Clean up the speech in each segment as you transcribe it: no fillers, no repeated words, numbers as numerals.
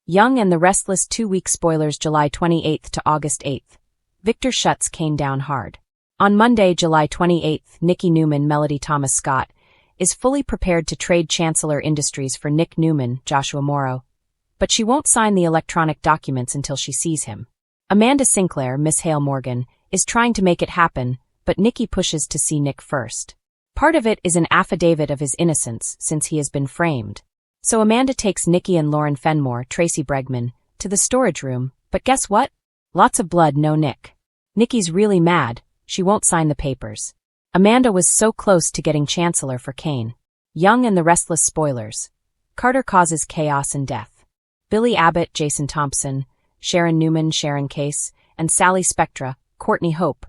Young and the Restless 2-week spoilers July 28th to August 8th. Victor shuts Kane down hard. On Monday, July 28th, Nikki Newman, Melody Thomas Scott, is fully prepared to trade Chancellor Industries for Nick Newman, Joshua Morrow, but she won't sign the electronic documents until she sees him. Amanda Sinclair, Miss Hale Morgan, is trying to make it happen, but Nikki pushes to see Nick first. Part of it is an affidavit of his innocence since he has been framed. So Amanda takes Nikki and Lauren Fenmore, Tracy Bregman, to the storage room, but guess what? Lots of blood, no Nick. Nikki's really mad, she won't sign the papers. Amanda was so close to getting Chancellor for Kane. Young and the Restless spoilers. Carter causes chaos and death. Billy Abbott, Jason Thompson, Sharon Newman, Sharon Case, and Sally Spectra, Courtney Hope,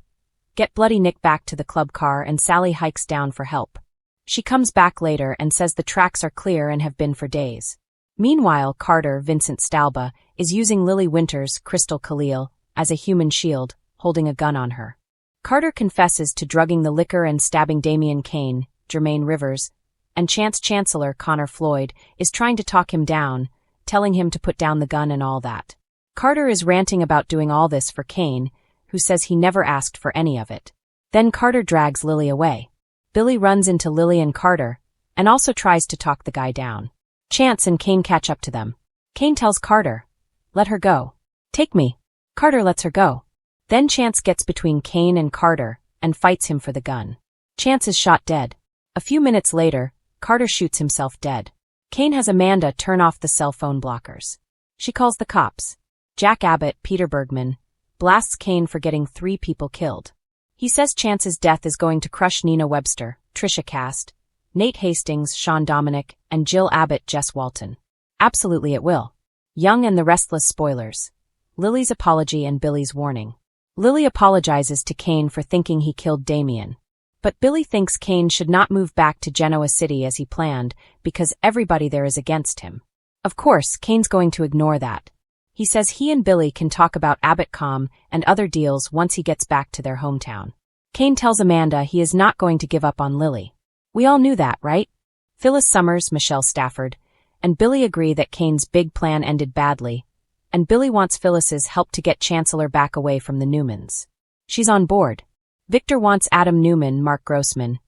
get Bloody Nick back to the club car and Sally hikes down for help. She comes back later and says the tracks are clear and have been for days. Meanwhile, Carter, Vincent Stalba, is using Lily Winters, Crystal Khalil, as a human shield, holding a gun on her. Carter confesses to drugging the liquor and stabbing Damian Kane, Jermaine Rivers, and Chancellor Connor Floyd is trying to talk him down, telling him to put down the gun and all that. Carter is ranting about doing all this for Kane, who says he never asked for any of it. Then Carter drags Lily away. Billy runs into Lily and Carter, and also tries to talk the guy down. Chance and Kane catch up to them. Kane tells Carter, "Let her go. Take me." Carter lets her go. Then Chance gets between Kane and Carter, and fights him for the gun. Chance is shot dead. A few minutes later, Carter shoots himself dead. Kane has Amanda turn off the cell phone blockers. She calls the cops. Jack Abbott, Peter Bergman, blasts Kane for getting 3 people killed. He says Chance's death is going to crush Nina Webster, Trisha Cast, Nate Hastings, Sean Dominic, and Jill Abbott, Jess Walton. Absolutely it will. Young and the Restless spoilers. Lily's apology and Billy's warning. Lily apologizes to Kane for thinking he killed Damian. But Billy thinks Kane should not move back to Genoa City as he planned because everybody there is against him. Of course, Kane's going to ignore that. He says he and Billy can talk about Abbott.com and other deals once he gets back to their hometown. Kane tells Amanda he is not going to give up on Lily. We all knew that, right? Phyllis Summers, Michelle Stafford, and Billy agree that Kane's big plan ended badly, and Billy wants Phyllis's help to get Chancellor back away from the Newmans. She's on board. Victor wants Adam Newman, Mark Grossman,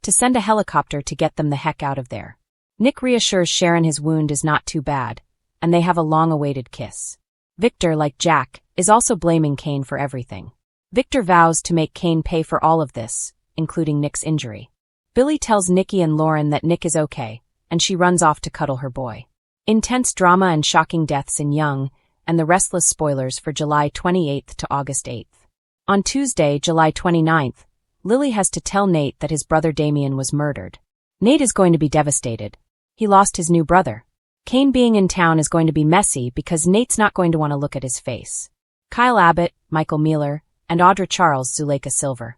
to send a helicopter to get them the heck out of there. Nick reassures Sharon his wound is not too bad, and they have a long-awaited kiss. Victor, like Jack, is also blaming Kane for everything. Victor vows to make Kane pay for all of this, including Nick's injury. Billy tells Nikki and Lauren that Nick is okay, and she runs off to cuddle her boy. Intense drama and shocking deaths in Young and the Restless spoilers for July 28th to August 8th. On Tuesday, July 29th, Lily has to tell Nate that his brother Damian was murdered. Nate is going to be devastated. He lost his new brother. Kane being in town is going to be messy because Nate's not going to want to look at his face. Kyle Abbott, Michael Mealer, and Audra Charles, Zuleika Silver.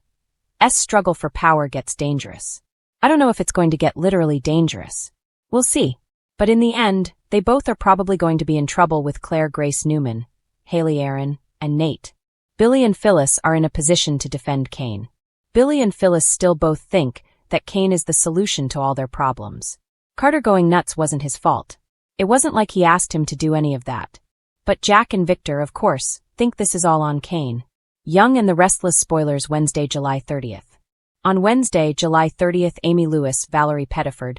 Struggle for power gets dangerous. I don't know if it's going to get literally dangerous. We'll see. But in the end, they both are probably going to be in trouble with Claire Grace Newman, Haley Aaron, and Nate. Billy and Phyllis are in a position to defend Kane. Billy and Phyllis still both think that Kane is the solution to all their problems. Carter going nuts wasn't his fault. It wasn't like he asked him to do any of that. But Jack and Victor, of course, think this is all on Kane. Young and the Restless spoilers Wednesday, July 30th. On Wednesday, July 30th, Amy Lewis, Valerie Pettiford,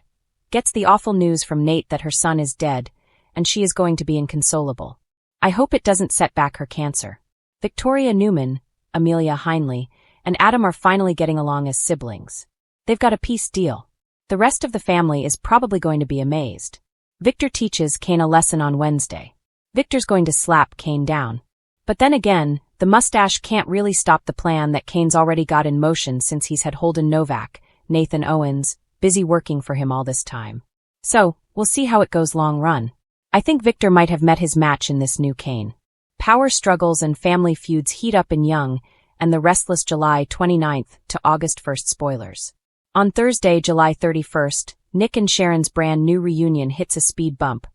gets the awful news from Nate that her son is dead, and she is going to be inconsolable. I hope it doesn't set back her cancer. Victoria Newman, Amelia Heinley, and Adam are finally getting along as siblings. They've got a peace deal. The rest of the family is probably going to be amazed. Victor teaches Kane a lesson on Wednesday. Victor's going to slap Kane down. But then again, the mustache can't really stop the plan that Kane's already got in motion since he's had Holden Novak, Nathan Owens, busy working for him all this time. So, we'll see how it goes long run. I think Victor might have met his match in this new Kane. Power struggles and family feuds heat up in Young and the Restless July 29th to August 1st spoilers. On Thursday, July 31st, Nick and Sharon's brand new reunion hits a speed bump,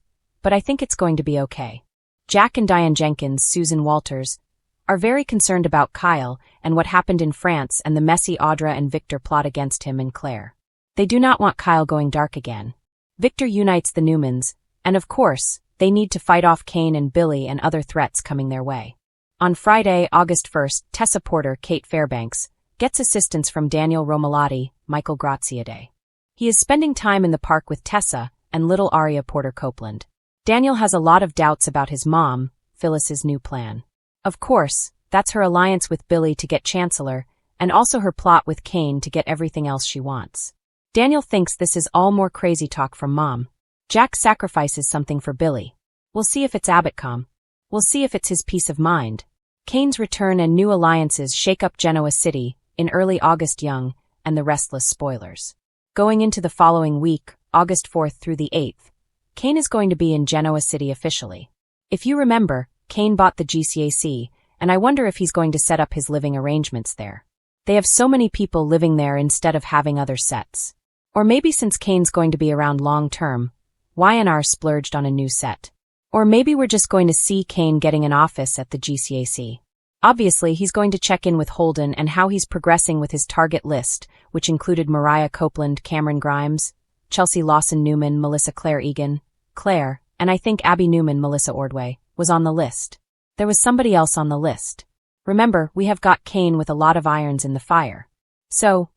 but I think it's going to be okay. Jack and Diane Jenkins, Susan Walters, are very concerned about Kyle and what happened in France and the messy Audra and Victor plot against him and Claire. They do not want Kyle going dark again. Victor unites the Newmans, and of course, They need to fight off Kane and Billy and other threats coming their way. On Friday, August 1st, Tessa Porter, Kate Fairbanks, gets assistance from Daniel Romalotti, Michael Graziadei. He is spending time in the park with Tessa and little Aria Porter Copeland. Daniel has a lot of doubts about his mom, Phyllis's new plan. Of course, that's her alliance with Billy to get Chancellor, and also her plot with Kane to get everything else she wants. Daniel thinks this is all more crazy talk from Mom. Jack sacrifices something for Billy. We'll see if it's Abbotcom. We'll see if it's his peace of mind. Kane's return and new alliances shake up Genoa City in early August. Young and the Restless spoilers. Going into the following week, August 4th through the 8th, Kane is going to be in Genoa City officially. If you remember, Kane bought the GCAC, and I wonder if he's going to set up his living arrangements there. They have so many people living there instead of having other sets. Or maybe since Kane's going to be around long term, YandR splurged on a new set. Or maybe we're just going to see Kane getting an office at the GCAC. Obviously, he's going to check in with Holden and how he's progressing with his target list, which included Mariah Copeland, Cameron Grimes, Chelsea Lawson Newman, Melissa Claire Egan, Claire, and I think Abby Newman, Melissa Ordway, was on the list. There was somebody else on the list. Remember, we have got Kane with a lot of irons in the fire. So,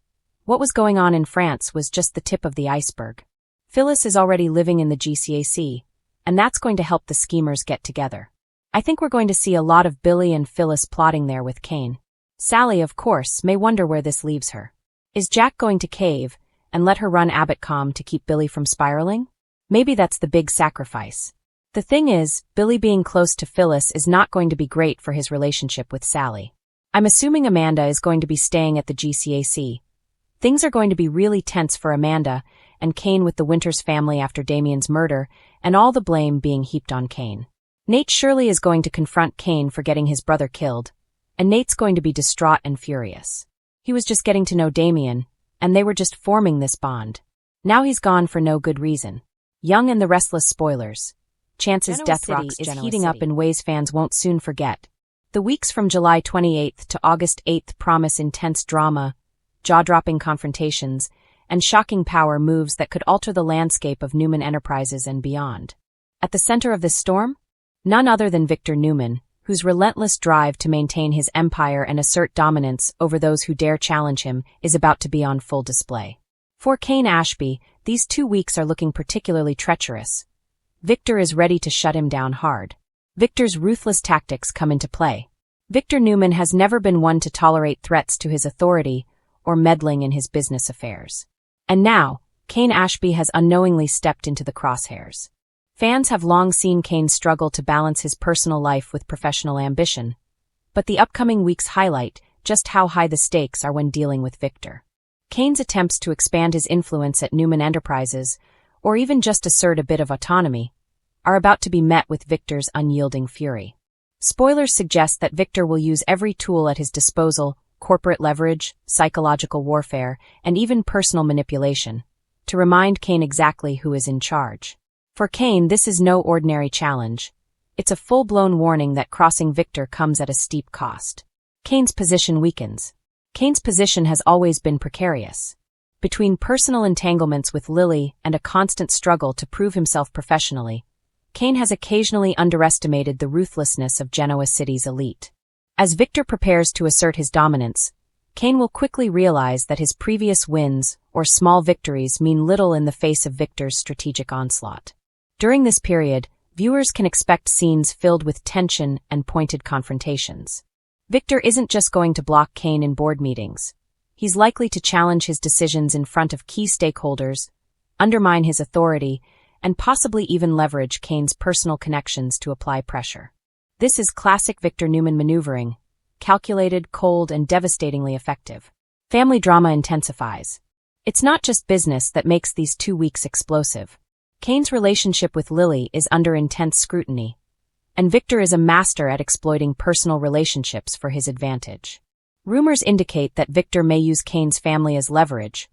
what was going on in France was just the tip of the iceberg. Phyllis is already living in the GCAC, and that's going to help the schemers get together. I think we're going to see a lot of Billy and Phyllis plotting there with Kane. Sally, of course, may wonder where this leaves her. Is Jack going to cave and let her run Abbotcom to keep Billy from spiraling? Maybe that's the big sacrifice. The thing is, Billy being close to Phyllis is not going to be great for his relationship with Sally. I'm assuming Amanda is going to be staying at the GCAC. Things are going to be really tense for Amanda and Kane with the Winters family after Damien's murder and all the blame being heaped on Kane. Nate surely is going to confront Kane for getting his brother killed, and Nate's going to be distraught and furious. He was just getting to know Damien, and they were just forming this bond. Now he's gone for no good reason. Young and the Restless spoilers. Chance's death rocks is heating up in ways fans won't soon forget. The weeks from July 28th to August 8th promise intense drama, jaw-dropping confrontations, and shocking power moves that could alter the landscape of Newman Enterprises and beyond. At the center of this storm? None other than Victor Newman, whose relentless drive to maintain his empire and assert dominance over those who dare challenge him is about to be on full display. For Kane Ashby, these 2 weeks are looking particularly treacherous. Victor is ready to shut him down hard. Victor's ruthless tactics come into play. Victor Newman has never been one to tolerate threats to his authority or meddling in his business affairs. And now, Kane Ashby has unknowingly stepped into the crosshairs. Fans have long seen Kane struggle to balance his personal life with professional ambition, but the upcoming weeks highlight just how high the stakes are when dealing with Victor. Kane's attempts to expand his influence at Newman Enterprises, or even just assert a bit of autonomy, are about to be met with Victor's unyielding fury. Spoilers suggest that Victor will use every tool at his disposal, corporate leverage, psychological warfare, and even personal manipulation, to remind Kane exactly who is in charge. For Kane, this is no ordinary challenge. It's a full-blown warning that crossing Victor comes at a steep cost. Kane's position weakens. Kane's position has always been precarious. Between personal entanglements with Lily and a constant struggle to prove himself professionally, Kane has occasionally underestimated the ruthlessness of Genoa City's elite. As Victor prepares to assert his dominance, Kane will quickly realize that his previous wins or small victories mean little in the face of Victor's strategic onslaught. During this period, viewers can expect scenes filled with tension and pointed confrontations. Victor isn't just going to block Kane in board meetings. He's likely to challenge his decisions in front of key stakeholders, undermine his authority, and possibly even leverage Kane's personal connections to apply pressure. This is classic Victor Newman maneuvering, calculated, cold, and devastatingly effective. Family drama intensifies. It's not just business that makes these 2 weeks explosive. Kane's relationship with Lily is under intense scrutiny, and Victor is a master at exploiting personal relationships for his advantage. Rumors indicate that Victor may use Kane's family as leverage,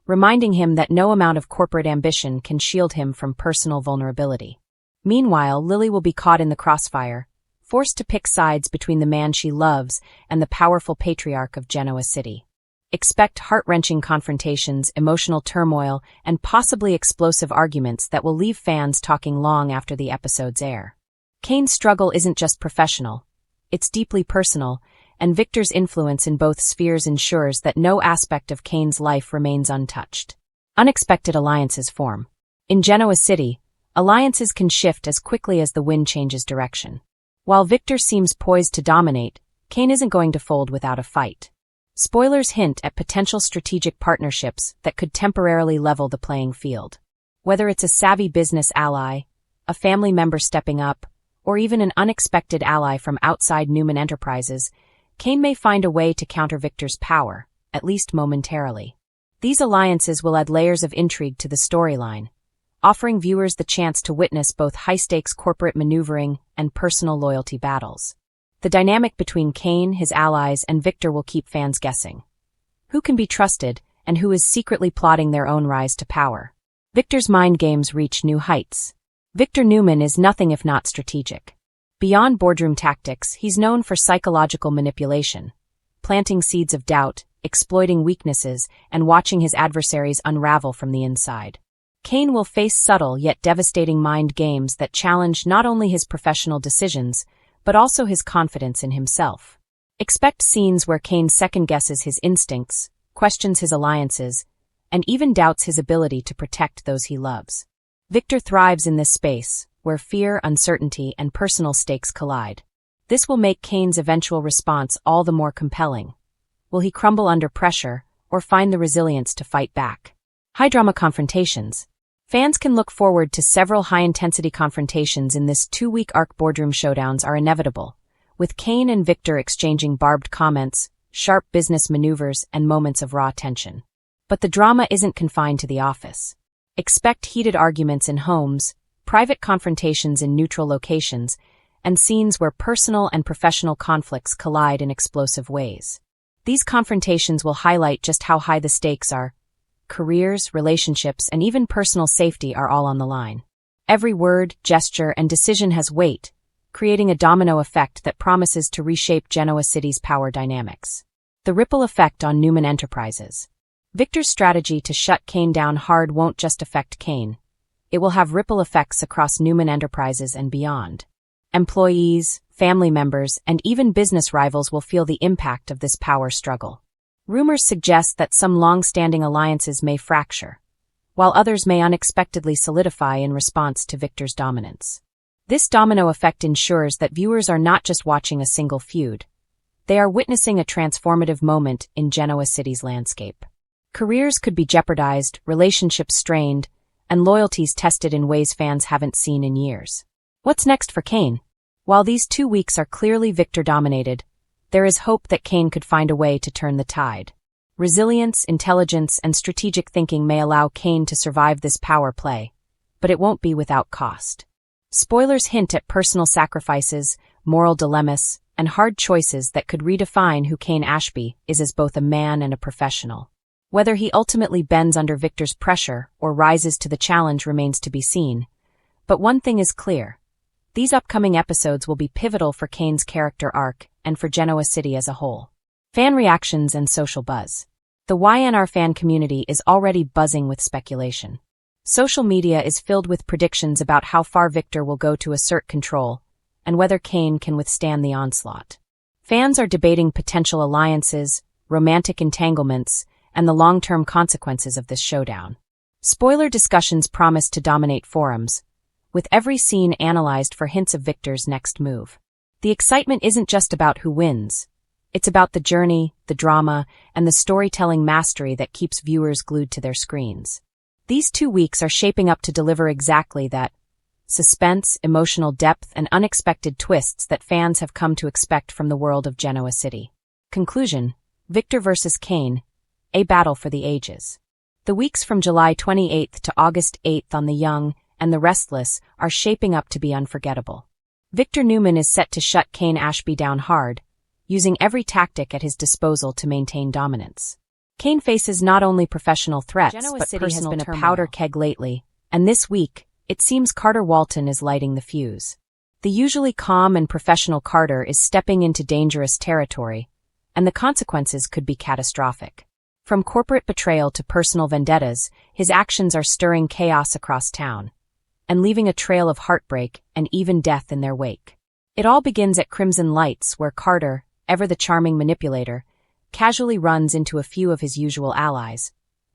reminding him that no amount of corporate ambition can shield him from personal vulnerability. Meanwhile, Lily will be caught in the crossfire, forced to pick sides between the man she loves and the powerful patriarch of Genoa City. Expect heart-wrenching confrontations, emotional turmoil, and possibly explosive arguments that will leave fans talking long after the episodes air. Kane's struggle isn't just professional, it's deeply personal, and Victor's influence in both spheres ensures that no aspect of Kane's life remains untouched. Unexpected alliances form. In Genoa City, alliances can shift as quickly as the wind changes direction. While Victor seems poised to dominate, Kane isn't going to fold without a fight. Spoilers hint at potential strategic partnerships that could temporarily level the playing field. Whether it's a savvy business ally, a family member stepping up, or even an unexpected ally from outside Newman Enterprises, Kane may find a way to counter Victor's power, at least momentarily. These alliances will add layers of intrigue to the storyline, offering viewers the chance to witness both high-stakes corporate maneuvering and personal loyalty battles. The dynamic between Kane, his allies, and Victor will keep fans guessing. Who can be trusted, and who is secretly plotting their own rise to power? Victor's mind games reach new heights. Victor Newman is nothing if not strategic. Beyond boardroom tactics, he's known for psychological manipulation, planting seeds of doubt, exploiting weaknesses, and watching his adversaries unravel from the inside. Kane will face subtle yet devastating mind games that challenge not only his professional decisions, but also his confidence in himself. Expect scenes where Kane second-guesses his instincts, questions his alliances, and even doubts his ability to protect those he loves. Victor thrives in this space, where fear, uncertainty, and personal stakes collide. This will make Kane's eventual response all the more compelling. Will he crumble under pressure, or find the resilience to fight back? High-drama confrontations. Fans can look forward to several high-intensity confrontations in this 2-week arc. Boardroom showdowns are inevitable, with Kane and Victor exchanging barbed comments, sharp business maneuvers, and moments of raw tension. But the drama isn't confined to the office. Expect heated arguments in homes, private confrontations in neutral locations, and scenes where personal and professional conflicts collide in explosive ways. These confrontations will highlight just how high the stakes are. Careers, relationships, and even personal safety are all on the line. Every word, gesture, and decision has weight, creating a domino effect that promises to reshape Genoa City's power dynamics. The ripple effect on Newman Enterprises. Victor's strategy to shut Kane down hard won't just affect Kane. It will have ripple effects across Newman Enterprises and beyond. Employees, family members, and even business rivals will feel the impact of this power struggle. Rumors suggest that some long-standing alliances may fracture, while others may unexpectedly solidify in response to Victor's dominance. This domino effect ensures that viewers are not just watching a single feud. They are witnessing a transformative moment in Genoa City's landscape. Careers could be jeopardized, relationships strained, and loyalties tested in ways fans haven't seen in years. What's next for Kane? While these 2 weeks are clearly Victor-dominated, there is hope that Kane could find a way to turn the tide. Resilience, intelligence, and strategic thinking may allow Kane to survive this power play, but it won't be without cost. Spoilers hint at personal sacrifices, moral dilemmas, and hard choices that could redefine who Kane Ashby is as both a man and a professional. Whether he ultimately bends under Victor's pressure or rises to the challenge remains to be seen. But one thing is clear. These upcoming episodes will be pivotal for Kane's character arc and for Genoa City as a whole. Fan reactions and social buzz. The YandR fan community is already buzzing with speculation. Social media is filled with predictions about how far Victor will go to assert control and whether Kane can withstand the onslaught. Fans are debating potential alliances, romantic entanglements, and the long-term consequences of this showdown. Spoiler discussions promise to dominate forums, with every scene analyzed for hints of Victor's next move. The excitement isn't just about who wins. It's about the journey, the drama, and the storytelling mastery that keeps viewers glued to their screens. These 2 weeks are shaping up to deliver exactly that: suspense, emotional depth, and unexpected twists that fans have come to expect from the world of Genoa City. Conclusion: Victor vs. Kane, a battle for the ages. The weeks from July 28th to August 8th on The Young and the Restless are shaping up to be unforgettable. Victor Newman is set to shut Kane Ashby down hard, using every tactic at his disposal to maintain dominance. Kane faces not only professional threats, but personal has been a powder keg lately, and this week, it seems Carter Walton is lighting the fuse. The usually calm and professional Carter is stepping into dangerous territory, and the consequences could be catastrophic. From corporate betrayal to personal vendettas, his actions are stirring chaos across town and leaving a trail of heartbreak and even death in their wake. It all begins at Crimson Lights, where Carter, ever the charming manipulator, casually runs into a few of his usual allies,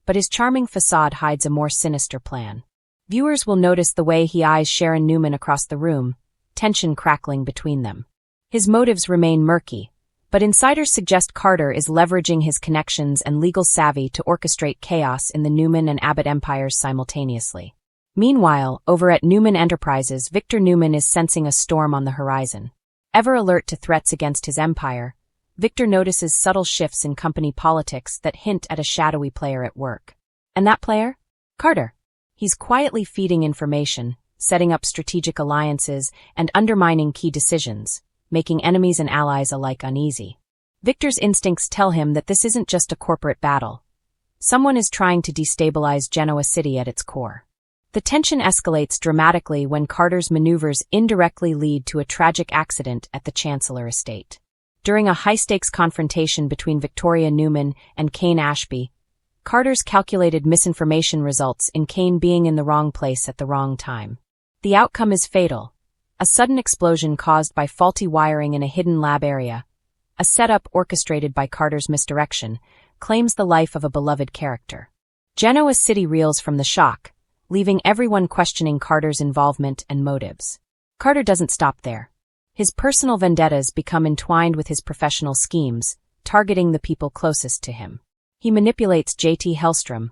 but his charming facade hides a more sinister plan. Viewers will notice the way he eyes Sharon Newman across the room, tension crackling between them. His motives remain murky, but insiders suggest Carter is leveraging his connections and legal savvy to orchestrate chaos in the Newman and Abbott empires simultaneously. Meanwhile, over at Newman Enterprises, Victor Newman is sensing a storm on the horizon. Ever alert to threats against his empire, Victor notices subtle shifts in company politics that hint at a shadowy player at work. And that player? Carter. He's quietly feeding information, setting up strategic alliances, and undermining key decisions, making enemies and allies alike uneasy. Victor's instincts tell him that this isn't just a corporate battle. Someone is trying to destabilize Genoa City at its core. The tension escalates dramatically when Carter's maneuvers indirectly lead to a tragic accident at the Chancellor estate. During a high-stakes confrontation between Victoria Newman and Kane Ashby, Carter's calculated misinformation results in Kane being in the wrong place at the wrong time. The outcome is fatal. A sudden explosion caused by faulty wiring in a hidden lab area, a setup orchestrated by Carter's misdirection, claims the life of a beloved character. Genoa City reels from the shock, leaving everyone questioning Carter's involvement and motives. Carter doesn't stop there. His personal vendettas become entwined with his professional schemes, targeting the people closest to him. He manipulates J.T. Hellstrom,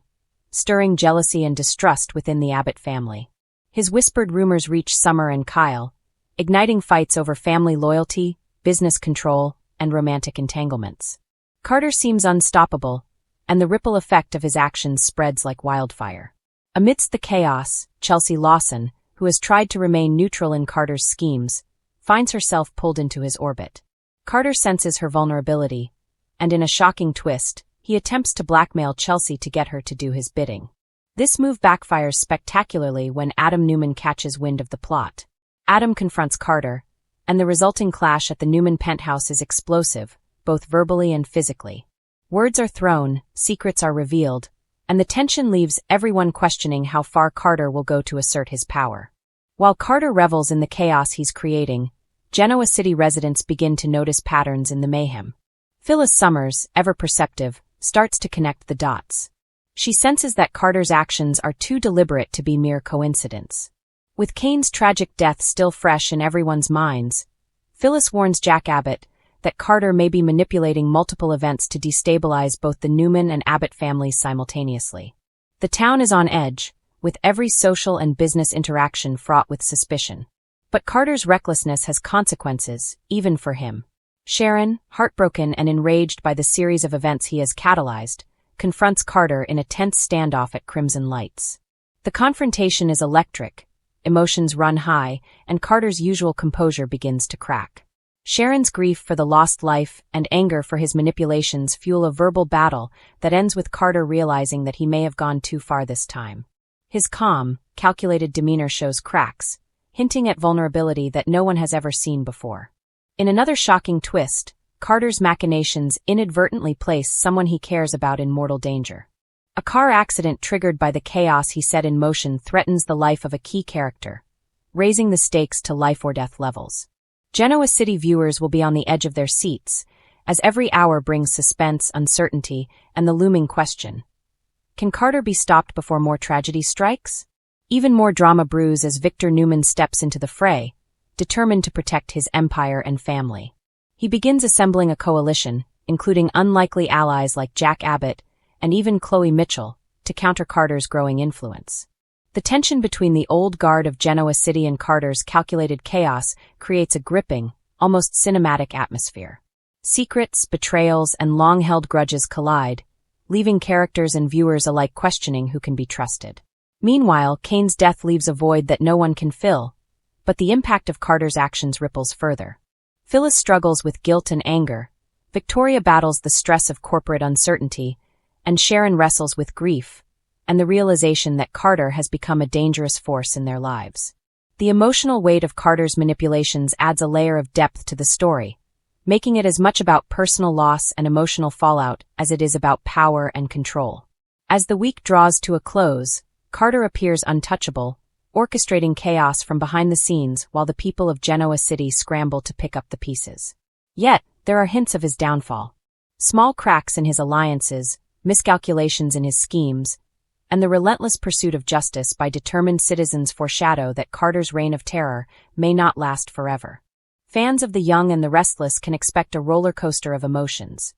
stirring jealousy and distrust within the Abbott family. His whispered rumors reach Summer and Kyle, igniting fights over family loyalty, business control, and romantic entanglements. Carter seems unstoppable, and the ripple effect of his actions spreads like wildfire. Amidst the chaos, Chelsea Lawson, who has tried to remain neutral in Carter's schemes, finds herself pulled into his orbit. Carter senses her vulnerability, and in a shocking twist, he attempts to blackmail Chelsea to get her to do his bidding. This move backfires spectacularly when Adam Newman catches wind of the plot. Adam confronts Carter, and the resulting clash at the Newman penthouse is explosive, both verbally and physically. Words are thrown, secrets are revealed, and the tension leaves everyone questioning how far Carter will go to assert his power. While Carter revels in the chaos he's creating, Genoa City residents begin to notice patterns in the mayhem. Phyllis Summers, ever perceptive, starts to connect the dots. She senses that Carter's actions are too deliberate to be mere coincidence. With Kane's tragic death still fresh in everyone's minds, Phyllis warns Jack Abbott that Carter may be manipulating multiple events to destabilize both the Newman and Abbott families simultaneously. The town is on edge, with every social and business interaction fraught with suspicion. But Carter's recklessness has consequences, even for him. Sharon, heartbroken and enraged by the series of events he has catalyzed, confronts Carter in a tense standoff at Crimson Lights. The confrontation is electric, emotions run high, and Carter's usual composure begins to crack. Sharon's grief for the lost life and anger for his manipulations fuel a verbal battle that ends with Carter realizing that he may have gone too far this time. His calm, calculated demeanor shows cracks, hinting at vulnerability that no one has ever seen before. In another shocking twist, Carter's machinations inadvertently place someone he cares about in mortal danger. A car accident triggered by the chaos he set in motion threatens the life of a key character, raising the stakes to life-or-death levels. Genoa City viewers will be on the edge of their seats, as every hour brings suspense, uncertainty, and the looming question: can Carter be stopped before more tragedy strikes? Even more drama brews as Victor Newman steps into the fray, determined to protect his empire and family. He begins assembling a coalition, including unlikely allies like Jack Abbott and even Chloe Mitchell, to counter Carter's growing influence. The tension between the old guard of Genoa City and Carter's calculated chaos creates a gripping, almost cinematic atmosphere. Secrets, betrayals, and long-held grudges collide, leaving characters and viewers alike questioning who can be trusted. Meanwhile, Kane's death leaves a void that no one can fill, but the impact of Carter's actions ripples further. Phyllis struggles with guilt and anger, Victoria battles the stress of corporate uncertainty, and Sharon wrestles with grief and the realization that Carter has become a dangerous force in their lives. The emotional weight of Carter's manipulations adds a layer of depth to the story, making it as much about personal loss and emotional fallout as it is about power and control. As the week draws to a close, Carter appears untouchable, orchestrating chaos from behind the scenes while the people of Genoa City scramble to pick up the pieces. Yet, there are hints of his downfall. Small cracks in his alliances, miscalculations in his schemes, and the relentless pursuit of justice by determined citizens foreshadow that Carter's reign of terror may not last forever. Fans of The Young and the Restless can expect a roller coaster of emotions.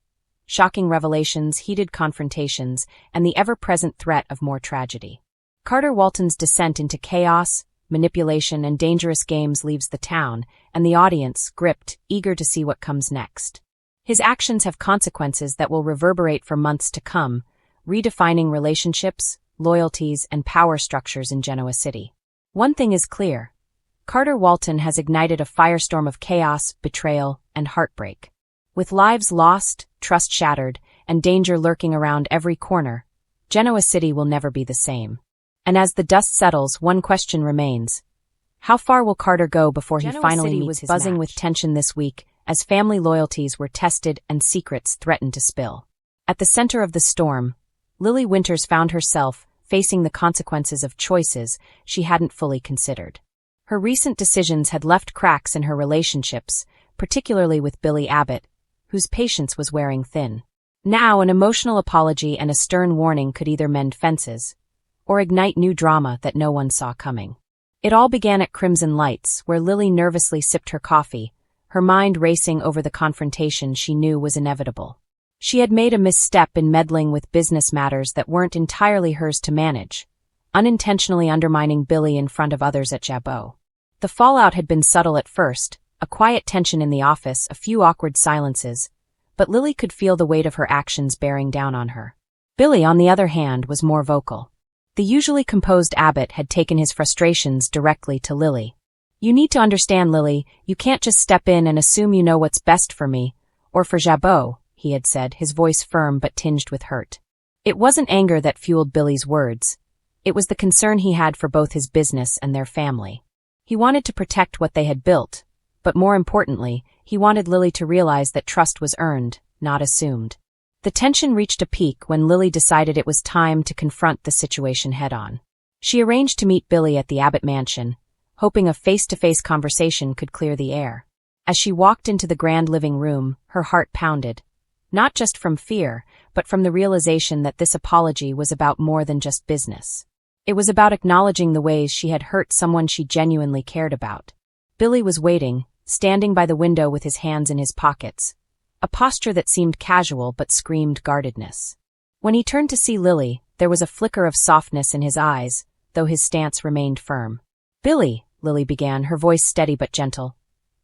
Shocking revelations, heated confrontations, and the ever-present threat of more tragedy. Carter Walton's descent into chaos, manipulation, and dangerous games leaves the town, and the audience, gripped, eager to see what comes next. His actions have consequences that will reverberate for months to come, redefining relationships, loyalties, and power structures in Genoa City. One thing is clear. Carter Walton has ignited a firestorm of chaos, betrayal, and heartbreak. With lives lost, trust shattered, and danger lurking around every corner, Genoa City will never be the same. And as the dust settles, one question remains. How far will Carter go before he finally meets his match? Buzzing with tension this week as family loyalties were tested and secrets threatened to spill. At the center of the storm, Lily Winters found herself facing the consequences of choices she hadn't fully considered. Her recent decisions had left cracks in her relationships, particularly with Billy Abbott, whose patience was wearing thin. Now, an emotional apology and a stern warning could either mend fences or ignite new drama that no one saw coming. It all began at Crimson Lights, where Lily nervously sipped her coffee, her mind racing over the confrontation she knew was inevitable. She had made a misstep in meddling with business matters that weren't entirely hers to manage, unintentionally undermining Billy in front of others at Jabot. The fallout had been subtle at first, a quiet tension in the office, a few awkward silences, but Lily could feel the weight of her actions bearing down on her. Billy, on the other hand, was more vocal. The usually composed Abbott had taken his frustrations directly to Lily. "You need to understand, Lily, you can't just step in and assume you know what's best for me, or for Jabot," he had said, his voice firm but tinged with hurt. It wasn't anger that fueled Billy's words. It was the concern he had for both his business and their family. He wanted to protect what they had built, but more importantly, he wanted Lily to realize that trust was earned, not assumed. The tension reached a peak when Lily decided it was time to confront the situation head-on. She arranged to meet Billy at the Abbott mansion, hoping a face-to-face conversation could clear the air. As she walked into the grand living room, her heart pounded, not just from fear, but from the realization that this apology was about more than just business. It was about acknowledging the ways she had hurt someone she genuinely cared about. Billy was waiting, standing by the window with his hands in his pockets, a posture that seemed casual but screamed guardedness. When he turned to see Lily, there was a flicker of softness in his eyes, though his stance remained firm. "Billy," Lily began, her voice steady but gentle,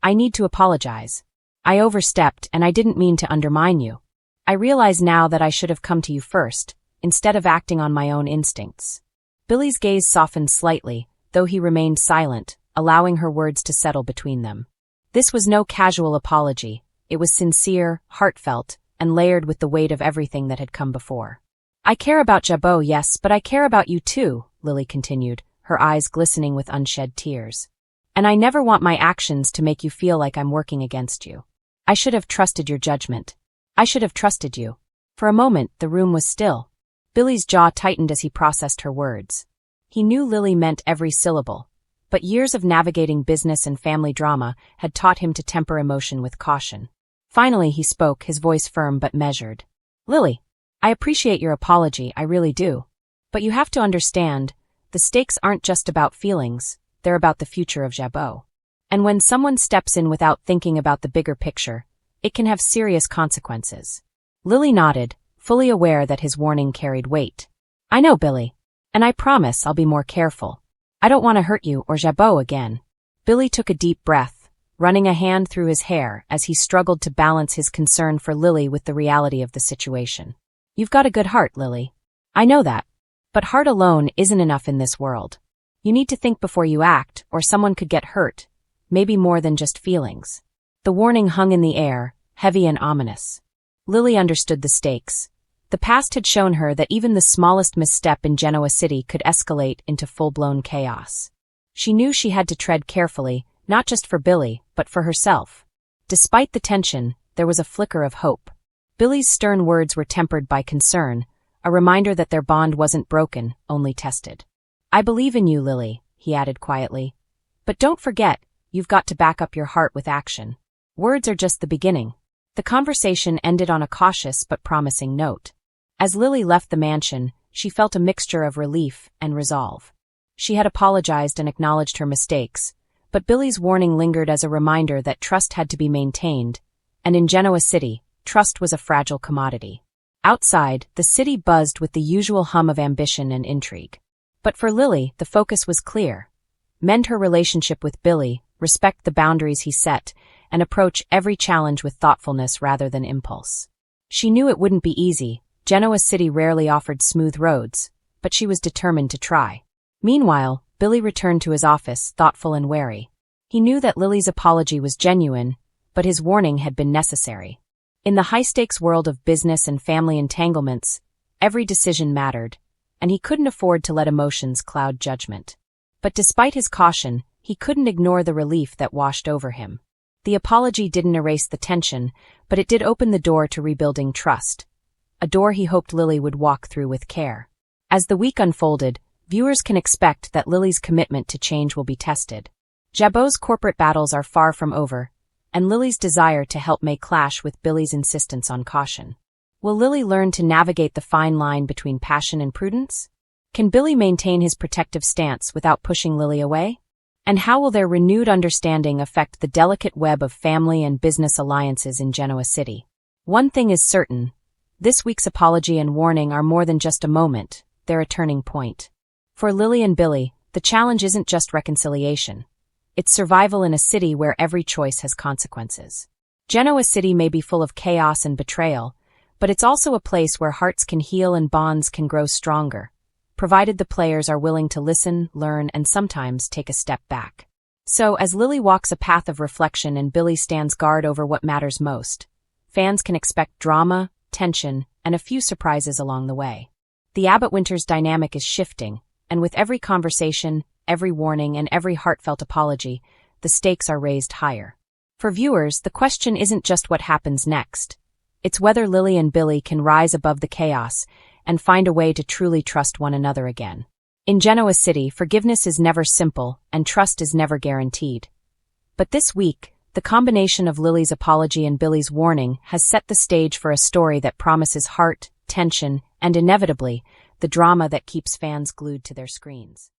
"I need to apologize. I overstepped, and I didn't mean to undermine you. I realize now that I should have come to you first, instead of acting on my own instincts." Billy's gaze softened slightly, though he remained silent, allowing her words to settle between them. This was no casual apology. It was sincere, heartfelt, and layered with the weight of everything that had come before. "I care about Jabot, yes, but I care about you too," Lily continued, her eyes glistening with unshed tears. "And I never want my actions to make you feel like I'm working against you. I should have trusted your judgment. I should have trusted you." For a moment, the room was still. Billy's jaw tightened as he processed her words. He knew Lily meant every syllable, but years of navigating business and family drama had taught him to temper emotion with caution. Finally he spoke, his voice firm but measured. "Lily, I appreciate your apology, I really do. But you have to understand, the stakes aren't just about feelings, they're about the future of Jabot. And when someone steps in without thinking about the bigger picture, it can have serious consequences." Lily nodded, fully aware that his warning carried weight. "I know, Billy. And I promise I'll be more careful. I don't want to hurt you or Jabot again." Billy took a deep breath, running a hand through his hair as he struggled to balance his concern for Lily with the reality of the situation. "You've got a good heart, Lily. I know that. But heart alone isn't enough in this world. You need to think before you act, or someone could get hurt, maybe more than just feelings." The warning hung in the air, heavy and ominous. Lily understood the stakes. The past had shown her that even the smallest misstep in Genoa City could escalate into full-blown chaos. She knew she had to tread carefully, not just for Billy, but for herself. Despite the tension, there was a flicker of hope. Billy's stern words were tempered by concern, a reminder that their bond wasn't broken, only tested. "I believe in you, Lily," he added quietly. "But don't forget, you've got to back up your heart with action. Words are just the beginning." The conversation ended on a cautious but promising note. As Lily left the mansion, she felt a mixture of relief and resolve. She had apologized and acknowledged her mistakes, but Billy's warning lingered as a reminder that trust had to be maintained, and in Genoa City, trust was a fragile commodity. Outside, the city buzzed with the usual hum of ambition and intrigue. But for Lily, the focus was clear. Mend her relationship with Billy, respect the boundaries he set, and approach every challenge with thoughtfulness rather than impulse. She knew it wouldn't be easy. Genoa City rarely offered smooth roads, but she was determined to try. Meanwhile, Billy returned to his office, thoughtful and wary. He knew that Lily's apology was genuine, but his warning had been necessary. In the high-stakes world of business and family entanglements, every decision mattered, and he couldn't afford to let emotions cloud judgment. But despite his caution, he couldn't ignore the relief that washed over him. The apology didn't erase the tension, but it did open the door to rebuilding trust, a door he hoped Lily would walk through with care. As the week unfolded, viewers can expect that Lily's commitment to change will be tested. Jabot's corporate battles are far from over, and Lily's desire to help may clash with Billy's insistence on caution. Will Lily learn to navigate the fine line between passion and prudence? Can Billy maintain his protective stance without pushing Lily away? And how will their renewed understanding affect the delicate web of family and business alliances in Genoa City? One thing is certain. This week's apology and warning are more than just a moment, they're a turning point. For Lily and Billy, the challenge isn't just reconciliation. It's survival in a city where every choice has consequences. Genoa City may be full of chaos and betrayal, but it's also a place where hearts can heal and bonds can grow stronger, provided the players are willing to listen, learn, and sometimes take a step back. So, as Lily walks a path of reflection and Billy stands guard over what matters most, fans can expect drama, tension, and a few surprises along the way. The Abbott Winters dynamic is shifting, and with every conversation, every warning, and every heartfelt apology, the stakes are raised higher. For viewers, the question isn't just what happens next. It's whether Lily and Billy can rise above the chaos and find a way to truly trust one another again. In Genoa City, forgiveness is never simple, and trust is never guaranteed. But this week, the combination of Lily's apology and Billy's warning has set the stage for a story that promises heart, tension, and inevitably, the drama that keeps fans glued to their screens.